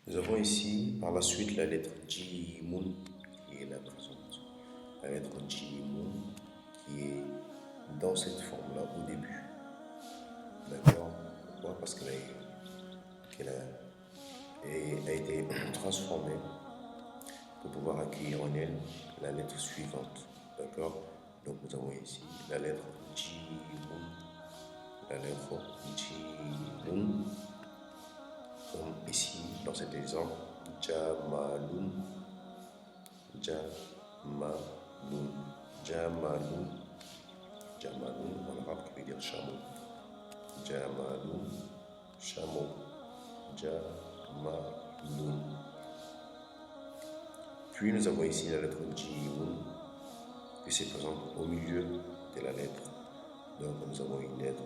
Nous avons ici par la suite la lettre Jimun qui est là présente. La lettre Jimun qui est dans cette forme-là au début. D'accord? Pourquoi? Parce qu'elle a été transformée pour pouvoir accueillir en elle la lettre suivante. D'accord? Donc nous avons ici la lettre Jimun. La lettre Jimun. Comme ici dans cet exemple, Jamalun. Jamalun. Jamalun. Jamalun en arabe qui veut dire chameau. Jamalun. Chameau. Jamalun. Puis nous avons ici la lettre Jimun qui se présente au milieu de la lettre. Donc nous avons une lettre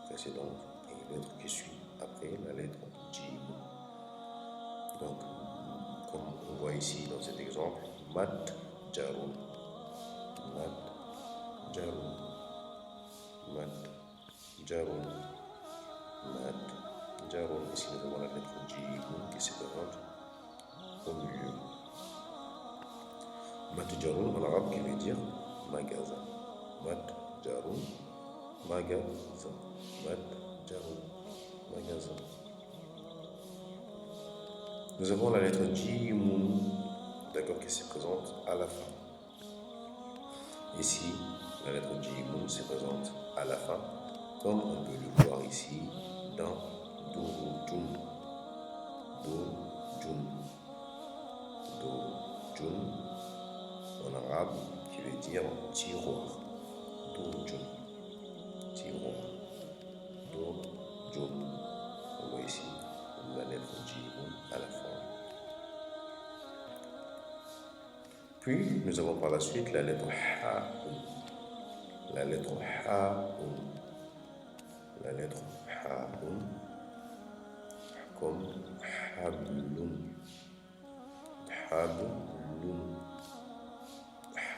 précédente et une lettre qui suit après la lettre Jimun. Donc, comme on voit ici dans cet exemple, Mat Jarun. Mat Jarun. Mat Jarun. Mat Jarun. Ici nous avons la lettre Jimun qui se présente au milieu. Matjarun en arabe qui veut dire magasin. Matjarun, magasin. Matjarun, magasin. Nous avons la lettre Jimun, d'accord, qui se présente à la fin. Ici, la lettre Jimun se présente à la fin, comme on peut le voir ici dans Dojun. Dojun. Dojun. En arabe, qui veut dire tiroir. Dojun. Tiroir. Dojun. On voit ici la lettre Jimun à la fin. Puis, nous avons par la suite la lettre Ha'un. La lettre Ha'un. La lettre Ha'un. Comme Hablun. Hablun.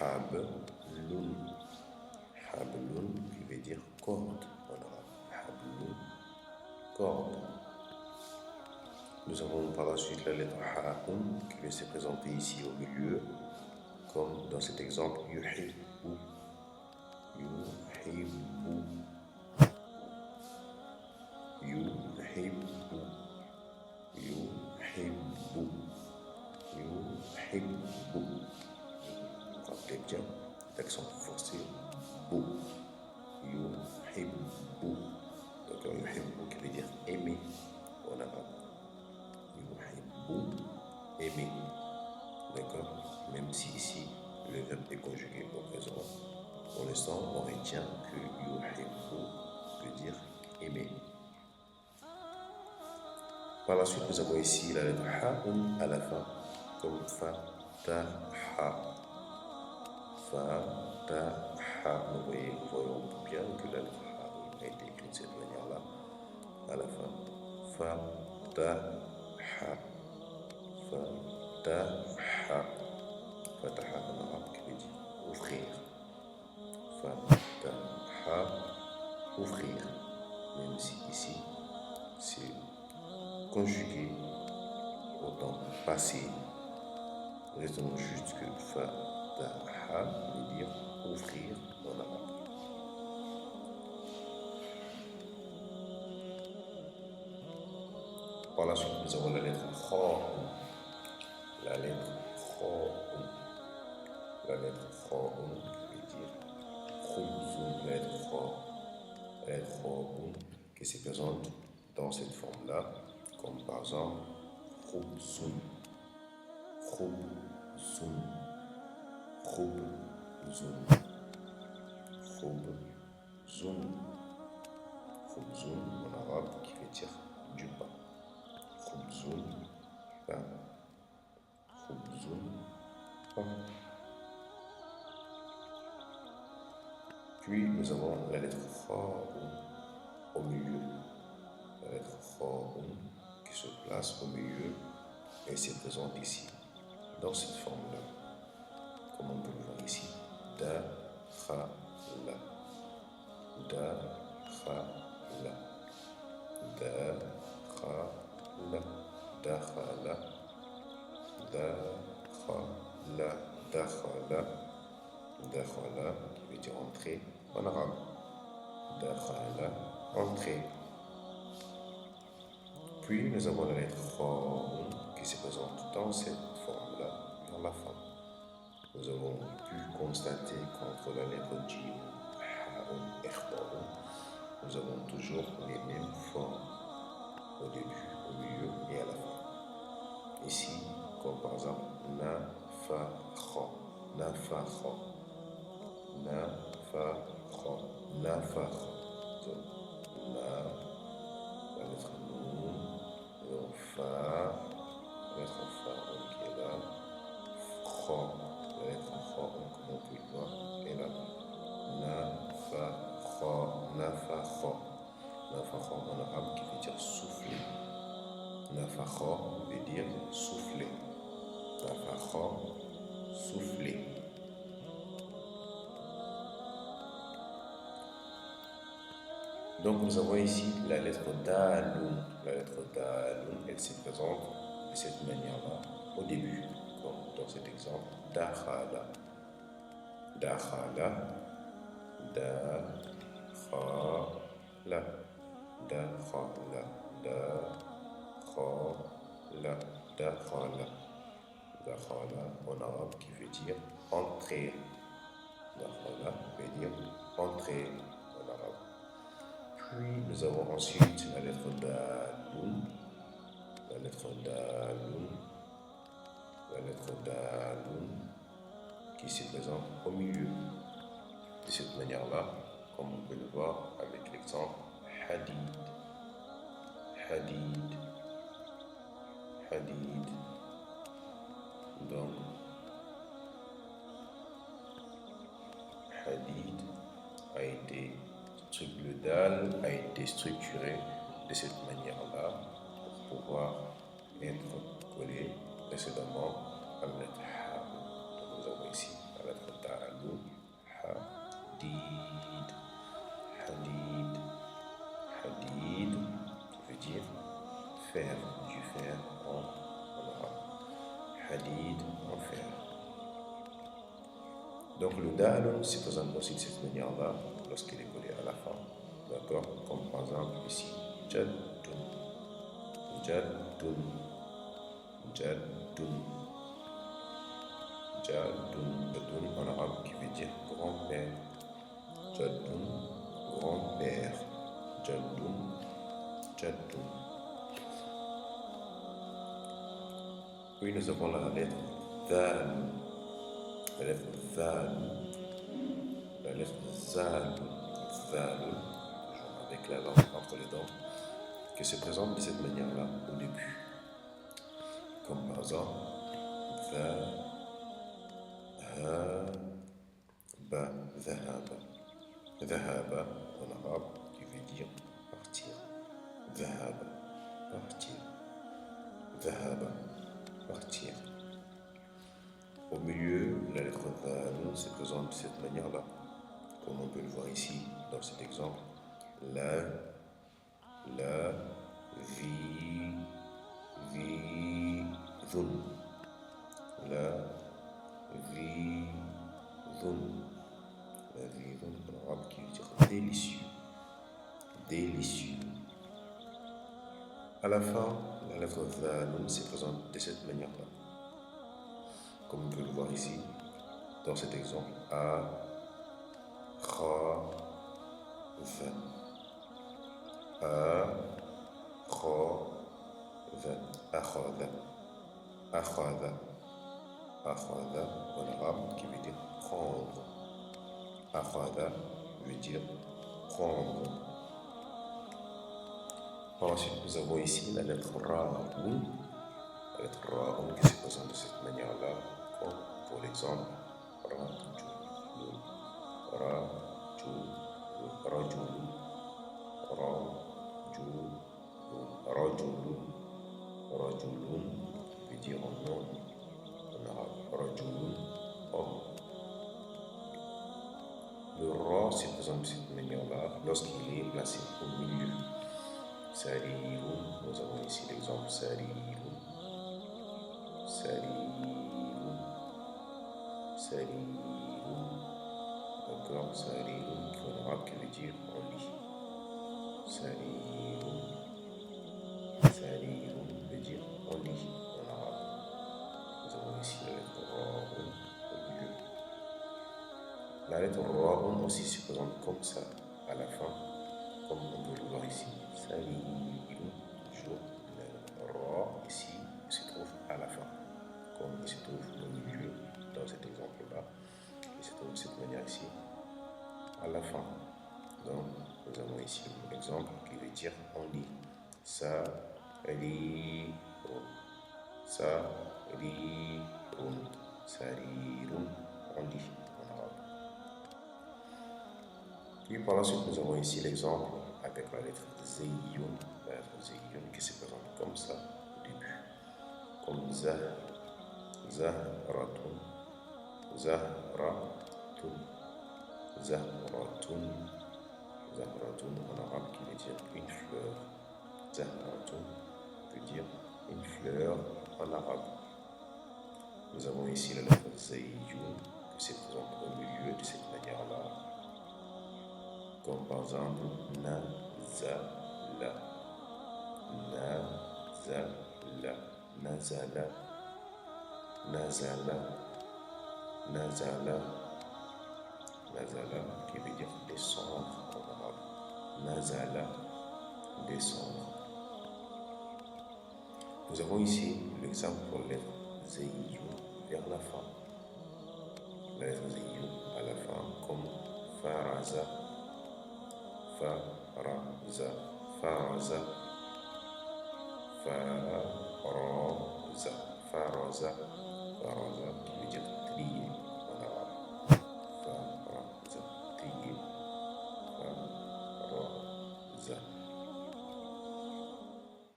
Hablun. Hablun qui veut dire corde en arabe. Hablun, corde. Nous avons par la suite la lettre Ha'un qui va se présenter ici au milieu, comme dans cet exemple Yuhibbu. Yuhibbu. Yuhibbu. Yuhibbu. Yuhibbu. Rappelez bien l'accent forcé. Bou. Yuhibbu. D'accord, yuhibbu qui veut dire aimer en arabe. Yuhibbu, aimer. D'accord, même si ici le verbe est conjugué au présent, pour l'instant on retient que yuhibbu veut dire aimer. Par la suite, nous avons ici la lettre Ha'un à la fin, comme Fataha. Fataha. Nous voyons bien que la lettre Ha'un a été écrite de cette manière-là, à la fin. Fataha. Fataha. Fataha en arabe qui veut dire ouvrir. Fataha, ouvrir. Même si ici, c'est conjugué au temps passé. Retenons juste que Fataha veut dire ouvrir en arabe. Par la suite, nous avons la lettre Kha'un. La lettre Kha'un. La lettre Kha'un qui veut dire Khubzun. La lettre Kha'un qui se présente dans cette forme-là, comme par exemple Khubzun. Khubzun. Khubzun. Khubzun. Khubzun en arabe qui veut dire du pain. Khubzun, pain. Khubzun, pain. Puis nous avons la lettre Kha'un au milieu. La lettre Kha'un qui se place au milieu et se présente ici, dans cette forme-là. Comme on peut le voir ici. Dakhala. Dakhala. Dakhala. dakhala, dakhala, qui veut dire entrer en arabe. Dakhala, entrer. Puis nous avons la lettre Kha qui se présente dans cette forme-là vers la fin. Nous avons pu constater qu'entre la lettre Jim, Ha'un et Kha'un, nous avons toujours les mêmes formes au début, au milieu et à la fin. Ici, comme par exemple Nafakha, Nafakha, Nafakha, Nafakha. Donc, la lettre Noun, Fa, la lettre Fa qui est là, Kha, la lettre Kha, comme on peut le voir, est là. Nafakha, Nafakha. Nafakha en arabe qui veut dire souffler. Nafakha veut dire souffler. Nafakha, souffler. Donc nous avons ici la lettre Daloun. La lettre Daloun, elle se présente de cette manière-là au début, comme dans cet exemple. Dakhala, Dakhala, Dakhala, Dakhala, Dakhala, Dakhala. Dakhala en arabe qui veut dire entrer. Dakhala veut dire entrer en arabe. Puis nous avons ensuite la lettre Daloun, la lettre Daloun, la lettre Daloun qui se présente au milieu. De cette manière-là, comme on peut le voir avec l'exemple Hadid, Hadid, Hadid. Donc, Hadid a été, le dal a été structuré de cette manière-là pour pouvoir être collé précédemment à la lettre Ha. Donc, nous avons ici la lettre Daloun, Hadid, Hadid, Hadid, qui veut dire fer, du fer en arabe. Hadid en fer. Donc le dal se présente aussi de cette manière-là lorsqu'il est collé à la fin. D'accord? Comme par exemple ici. Jaddun. Jaddun. Jaddun. Jaddun. Jaddun en arabe qui veut dire grand-père. Jaddun, grand-père. Jaddun, Jaddun. Puis nous avons la lettre Zal. La lettre Zal. La lettre Zal. Zal. Avec la langue entre les dents. Qui se présente de cette manière-là au début. Comme par exemple Dhahaba. Dhahaba. Dhahaba en arabe qui veut dire partir. Dhahaba. Partir. Dhahaba. Partir. Au milieu, la lettre Dal se présente de cette manière-là, comme on peut le voir ici dans cet exemple. La, vi, dhun. La, vi, dhun. La vi, dhun en arabe qui veut dire délicieux. Délicieux. À la fin, la lettre Dal se présente de cette manière-là. Comme on peut le voir ici, dans cet exemple, A, Kha, Va. A, Kha, Va. Akhada. Akhada. Akhada en arabe qui veut dire prendre. Akhada veut dire prendre. Ensuite, nous avons ici la lettre Ra'un. La lettre Ra'un qui se présente de cette manière-là, comme pour l'exemple Rajulun, Rajulun, Rajulun, Rajulun, Rajulun, Rajulun, qui veut dire en homme, en arabe, Rajulun, homme. Le Ra se présente de cette manière-là lorsqu'il est placé au milieu. Sarirun, nous avons ici l'exemple Sarirun. Sariroun, d'accord, Sariroun qui en arabe qui veut dire en lit. Sariroun, Sariroun veut dire en lit en arabe. Nous avons ici la lettre Ra'un au milieu. La lettre Ra'un aussi se présente comme ça à la fin, comme on peut le voir ici. Sariroun, toujours le Ra ici se trouve à la fin, comme il se trouve au milieu dans cet exemple-là. Il se trouve de cette manière ici, à la fin. Donc, nous avons ici l'exemple qui veut dire on lit. Sarirun, sarirun, sarirun, on lit en arabe. Puis par la suite, nous avons ici l'exemple avec la lettre Zeyun, la lettre Zeyun qui se présente comme ça au début, comme Zahratun, Zahratun, Zahratun, Zahratun en arabe qui veut dire une fleur. Zahratun veut dire une fleur en arabe. Nous avons ici la lettre Zayun qui se présente au milieu de cette manière-là, comme par exemple Nazala, Nazala, Nazala, Nazala, Nazala, Nazala qui veut dire descendre en arabe. Nazala, descendre. Nous avons ici l'exemple pour la lettre Zayun vers la fin. La lettre Zayun à la fin comme Faraza, Faraza, Faraza, Faraza, Faraza, Faraza qui veut dire trier en arabe. Faraza, trier, Faraza.